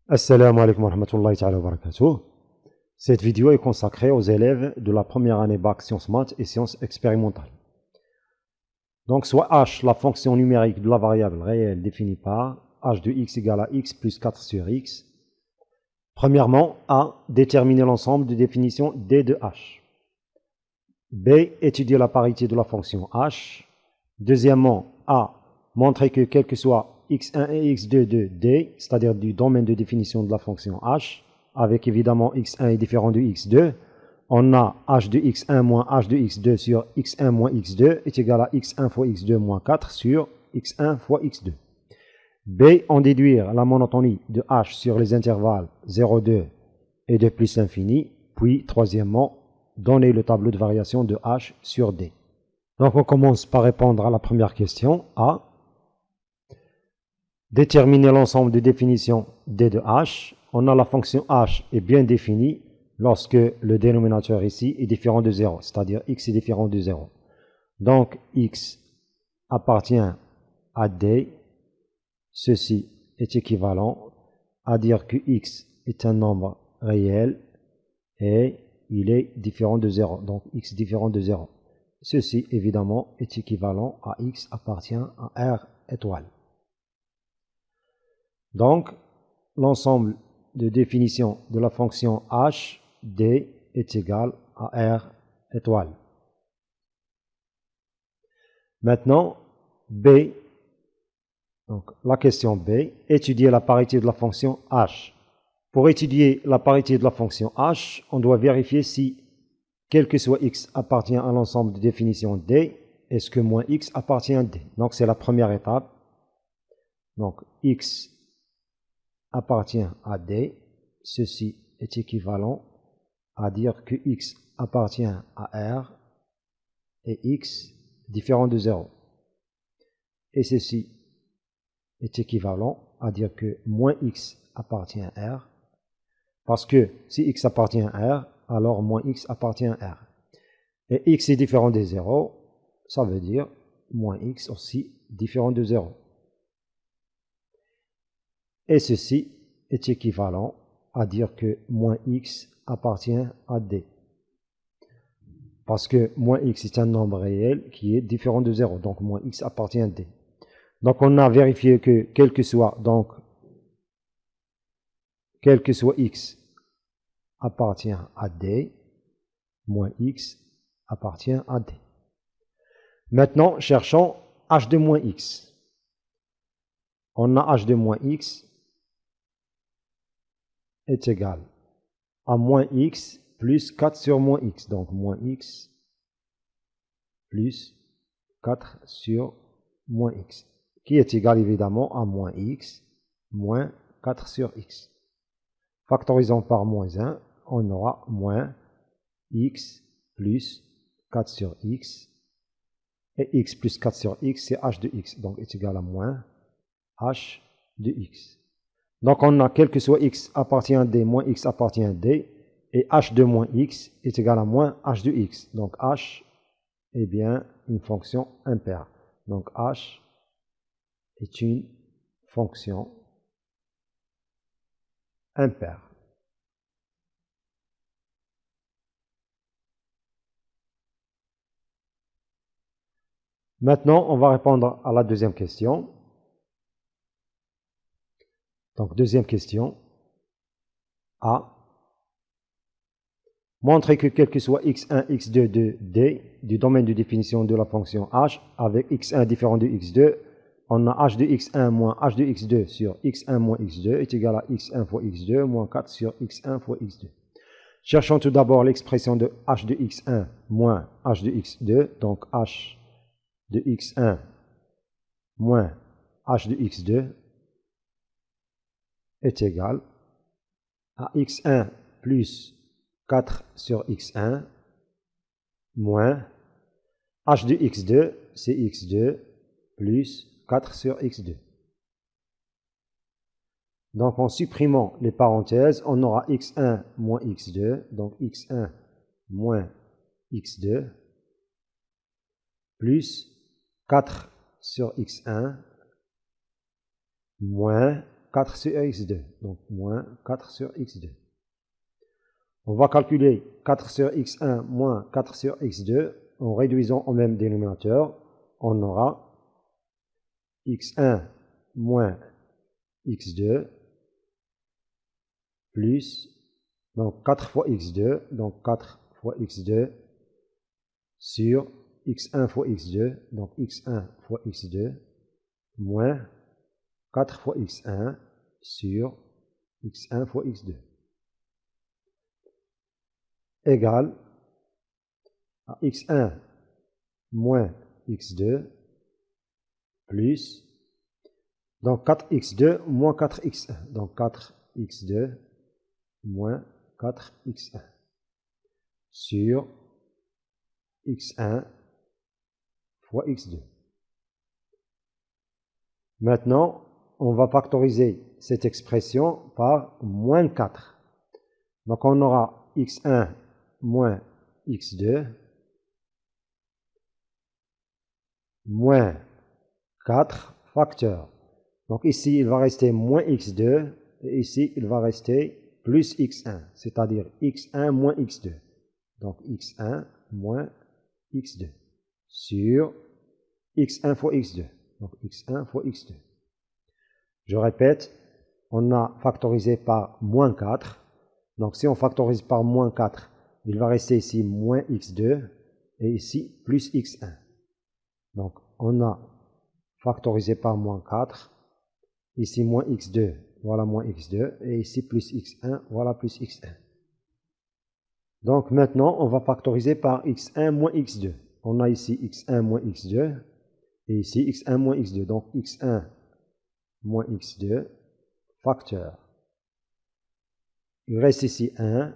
Assalamu alaikum wa rahmatullahi ta'ala wa barakatuh. Cette vidéo est consacrée aux élèves de la première année bac sciences maths et sciences expérimentales. Donc soit h, la fonction numérique de la variable réelle définie par h de x égale à x plus 4 sur x. Premièrement, a, déterminer l'ensemble de définitions d de h. B, étudier la parité de la fonction h. Deuxièmement, a, montrer que quel que soit x1 et x2 de d, c'est-à-dire du domaine de définition de la fonction h, avec évidemment x1 est différent de x2, on a h de x1 moins h de x2 sur x1 moins x2 est égal à x1 fois x2 moins 4 sur x1 fois x2. B, en déduire la monotonie de h sur les intervalles 0, 2 et de plus l'infini. Puis, troisièmement, donner le tableau de variation de h sur d. Donc, on commence par répondre à la première question. A. Déterminer l'ensemble de définitions d de h. On a la fonction h est bien définie lorsque le dénominateur ici est différent de 0, c'est-à-dire x est différent de 0. Donc, x appartient à d. Ceci est équivalent à dire que x est un nombre réel et il est différent de 0. Donc, x différent de 0. Ceci, évidemment, est équivalent à x appartient à R étoile. Donc, l'ensemble de définition de la fonction h, d est égal à R étoile. Maintenant, B, donc la question B, étudier la parité de la fonction h. Pour étudier la parité de la fonction h, on doit vérifier si quel que soit x appartient à l'ensemble de définition d, est-ce que moins x appartient à d. Donc, c'est la première étape. Donc, x appartient à d. Ceci est équivalent à dire que x appartient à R et x différent de 0. Et ceci est équivalent à dire que moins x appartient à R, parce que si x appartient à R, alors moins x appartient à R. Et x est différent de 0, ça veut dire moins x aussi différent de 0. Et ceci est équivalent à dire que moins x appartient à d. Parce que moins x est un nombre réel qui est différent de 0, donc moins x appartient à d. Donc on a vérifié que quel que soit x appartient à d, moins x appartient à d. Maintenant, cherchons h de moins x. On a h de moins x est égal à moins x plus 4 sur moins x. Donc, moins x plus 4 sur moins x, qui est égal évidemment à moins x moins 4 sur x. Factorisant par moins 1, on aura moins x plus 4 sur x. Et x plus 4 sur x, c'est h de x. Donc, est égal à moins h de x. Donc, on a quel que soit x appartient à d, moins x appartient à d. Et h de moins x est égal à moins h de x. Donc, h est bien une fonction impaire. Donc, h est une fonction impaire. Maintenant, on va répondre à la deuxième question. Donc, deuxième question. A. Montrer que quel que soit x1, x2 de d du domaine de définition de la fonction h avec x1 différent de x2, on a h de x1 moins h de x2 sur x1 moins x2 est égal à x1 fois x2 moins 4 sur x1 fois x2. Cherchons tout d'abord l'expression de h de x1 moins h de x2, donc h de x1 moins h de x2 est égal à x1 plus 4 sur x1 moins h de x2, c'est x2 plus 4 sur x2. Donc, en supprimant les parenthèses, on aura x1 moins x2, donc x1 moins x2, plus 4 sur x1, moins 4 sur x2. Donc moins 4 sur x2. On va calculer 4 sur x1 moins 4 sur x2 en réduisant au même dénominateur. On aura x1 moins x2 plus, donc 4 fois x2, donc 4 fois x2 sur x1 fois x2, donc x1 fois x2, moins 4 fois x1 sur x1 fois x2, égale à x1 moins x2 plus, donc 4x2 moins 4x1, donc 4x2 moins 4x1 sur x1 fois x2. Maintenant, on va factoriser cette expression par moins 4. Donc on aura x1 moins x2 moins 4 facteurs. Donc ici, il va rester moins x2 et ici, il va rester plus x1, c'est-à-dire x1 moins x2. Donc x1 moins x2 sur x1 fois x2. Donc x1 fois x2. Je répète, on a factorisé par moins 4. Donc si on factorise par moins 4, il va rester ici moins x2 et ici plus x1. Donc on a factorisé par moins 4. Ici moins x2, voilà moins x2. Et ici plus x1, voilà plus x1. Donc maintenant, on va factoriser par x1 moins x2. On a ici x1 moins x2 et ici x1 moins x2. Donc x1 moins x2, facteur. Il reste ici 1,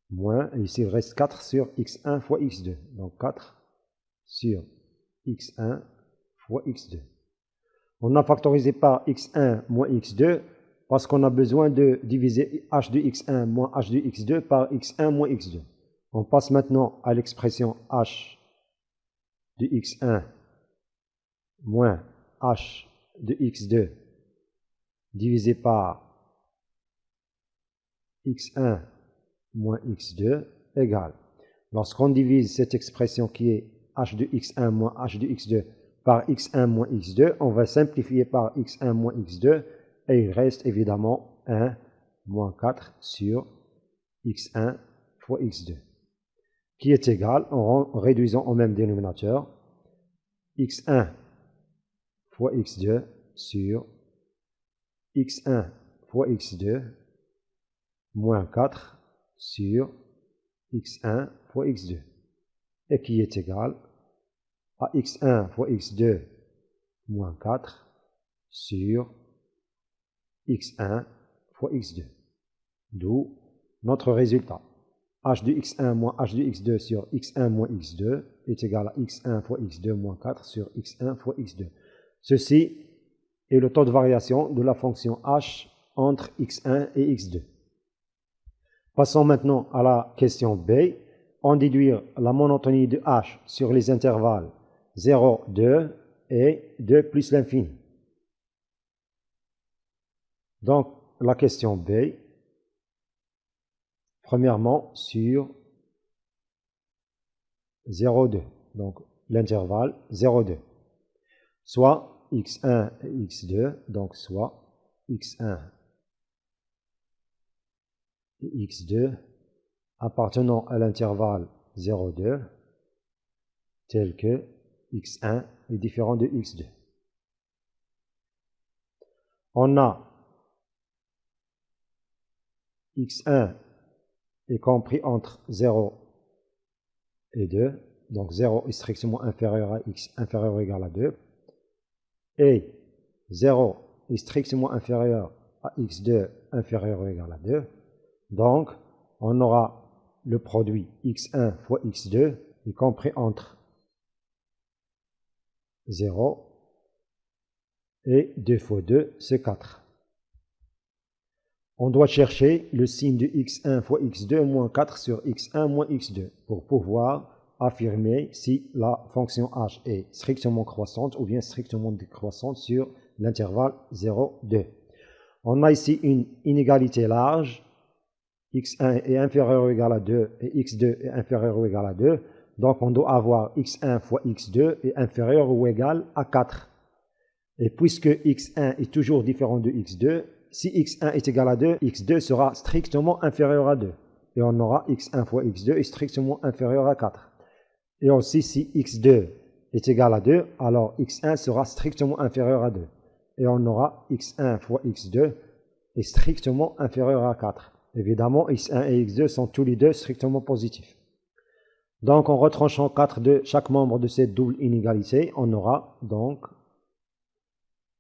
moins, et ici il reste 4 sur x1 fois x2. Donc 4 sur x1 fois x2. On a factorisé par x1 moins x2 parce qu'on a besoin de diviser h de x1 moins h de x2 par x1 moins x2. On passe maintenant à l'expression h de x1 moins h de x2 divisé par x1 moins x2 égale. Lorsqu'on divise cette expression qui est h de x1 moins h de x2 par x1 moins x2, on va simplifier par x1 moins x2 et il reste évidemment 1 moins 4 sur x1 fois x2 qui est égal, en réduisant au même dénominateur, x1 fois x2 sur x1 fois x2 moins 4 sur x1 fois x2 et qui est égal à x1 fois x2 moins 4 sur x1 fois x2. D'où notre résultat. h de x1 moins h de x2 sur x1 moins x2 est égal à x1 fois x2 moins 4 sur x1 fois x2. Ceci est le taux de variation de la fonction h entre x1 et x2. Passons maintenant à la question B. En déduire la monotonie de h sur les intervalles 0, 2 et 2 plus l'infini. Donc, la question B, premièrement sur 0, 2. Donc, l'intervalle 0, 2. Soit x1 et x2, donc soit x1 et x2 appartenant à l'intervalle 0, 2, tel que x1 est différent de x2. On a x1 est compris entre 0 et 2, donc 0 est strictement inférieur à x inférieur ou égal à 2, et 0 est strictement inférieur à x2 inférieur ou égal à 2, donc on aura le produit x1 fois x2 est compris entre 0 et 2 fois 2, c'est 4. On doit chercher le signe de x1 fois x2 moins 4 sur x1 moins x2 pour pouvoir affirmer si la fonction h est strictement croissante ou bien strictement décroissante sur l'intervalle 0, 2. On a ici une inégalité large, x1 est inférieur ou égal à 2 et x2 est inférieur ou égal à 2. Donc on doit avoir x1 fois x2 est inférieur ou égal à 4. Et puisque x1 est toujours différent de x2, si x1 est égal à 2, x2 sera strictement inférieur à 2. Et on aura x1 fois x2 est strictement inférieur à 4. Et aussi si x2 est égal à 2, alors x1 sera strictement inférieur à 2. Et on aura x1 fois x2 est strictement inférieur à 4. Évidemment, x1 et x2 sont tous les deux strictement positifs. Donc, en retranchant 4 de chaque membre de cette double inégalité, on aura donc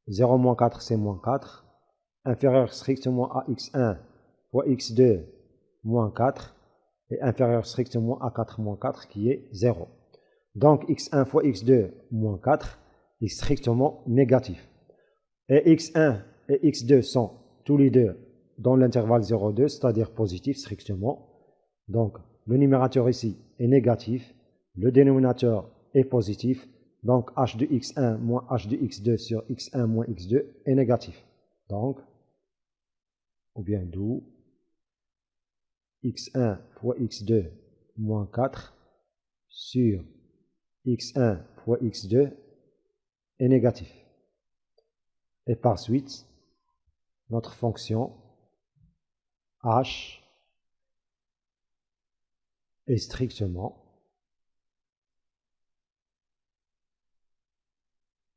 0 moins 4, c'est moins 4, inférieur strictement à x1 fois x2 moins 4, et inférieur strictement à 4 moins 4 qui est 0. Donc, x1 fois x2 moins 4 est strictement négatif. Et x1 et x2 sont tous les deux dans l'intervalle 0,2, c'est-à-dire positif strictement. Donc, le numérateur ici est négatif, le dénominateur est positif, donc h de x1 moins h de x2 sur x1 moins x2 est négatif. Donc, ou bien d'où x1 fois x2 moins 4 sur x1 fois x2 est négatif. Et par suite, notre fonction h est strictement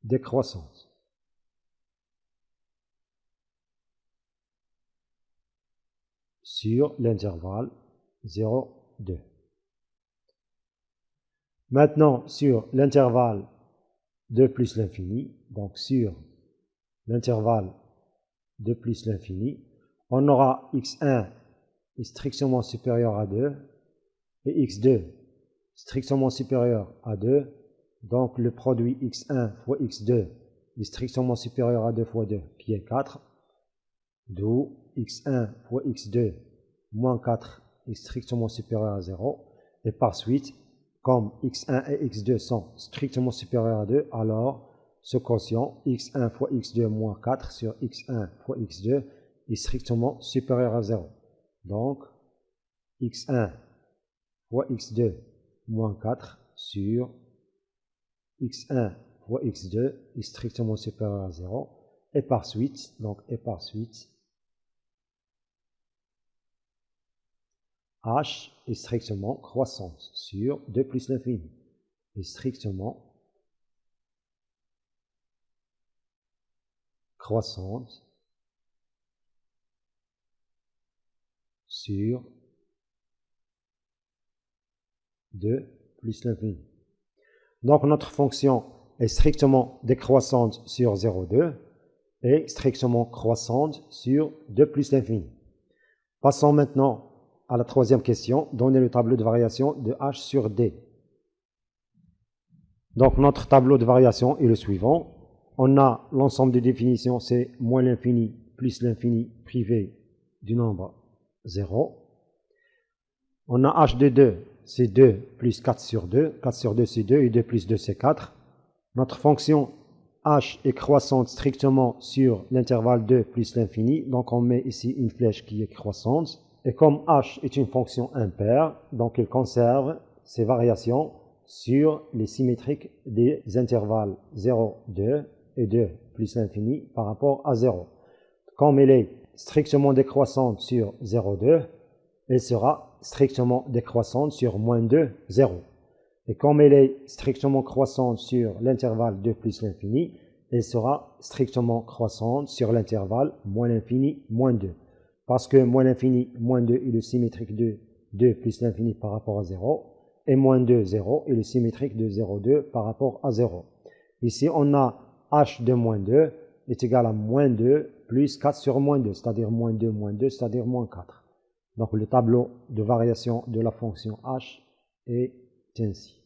décroissante. Sur l'intervalle 0, 2. Maintenant, sur l'intervalle 2 plus l'infini, donc sur l'intervalle 2 plus l'infini, on aura x1 est strictement supérieur à 2 et x2 strictement supérieur à 2. Donc le produit x1 fois x2 est strictement supérieur à 2 fois 2 qui est 4. D'où x1 fois x2 moins 4 est strictement supérieur à 0. Et par suite, comme x1 et x2 sont strictement supérieurs à 2, alors ce quotient x1 fois x2 moins 4 sur x1 fois x2 est strictement supérieur à 0. Donc, x1 fois x2 moins 4 sur x1 fois x2 est strictement supérieur à 0. Et par suite, h est strictement croissante sur 2 plus l'infini. Est strictement croissante sur 2 plus l'infini. Donc notre fonction est strictement décroissante sur 0,2 et strictement croissante sur 2 plus l'infini. Passons maintenant à la troisième question, donner le tableau de variation de h sur d. Donc notre tableau de variation est le suivant. On a l'ensemble des définitions, c'est moins l'infini plus l'infini privé du nombre 0. On a h de 2, c'est 2 plus 4 sur 2. 4 sur 2, c'est 2 et 2 plus 2, c'est 4. Notre fonction h est croissante strictement sur l'intervalle 2 plus l'infini. Donc on met ici une flèche qui est croissante. Et comme h est une fonction impaire, donc elle conserve ses variations sur les symétriques des intervalles 0, 2 et 2 plus l'infini par rapport à 0. Comme elle est strictement décroissante sur 0, 2, elle sera strictement décroissante sur moins 2, 0. Et comme elle est strictement croissante sur l'intervalle 2 plus l'infini, elle sera strictement croissante sur l'intervalle moins l'infini, moins 2. Parce que moins l'infini, moins 2 est le symétrique de 2 plus l'infini par rapport à 0. Et moins 2, 0 est le symétrique de 0, 2 par rapport à 0. Ici, on a h de moins 2 est égal à moins 2 plus 4 sur moins 2, c'est-à-dire moins 2, c'est-à-dire moins 4. Donc le tableau de variation de la fonction h est ainsi.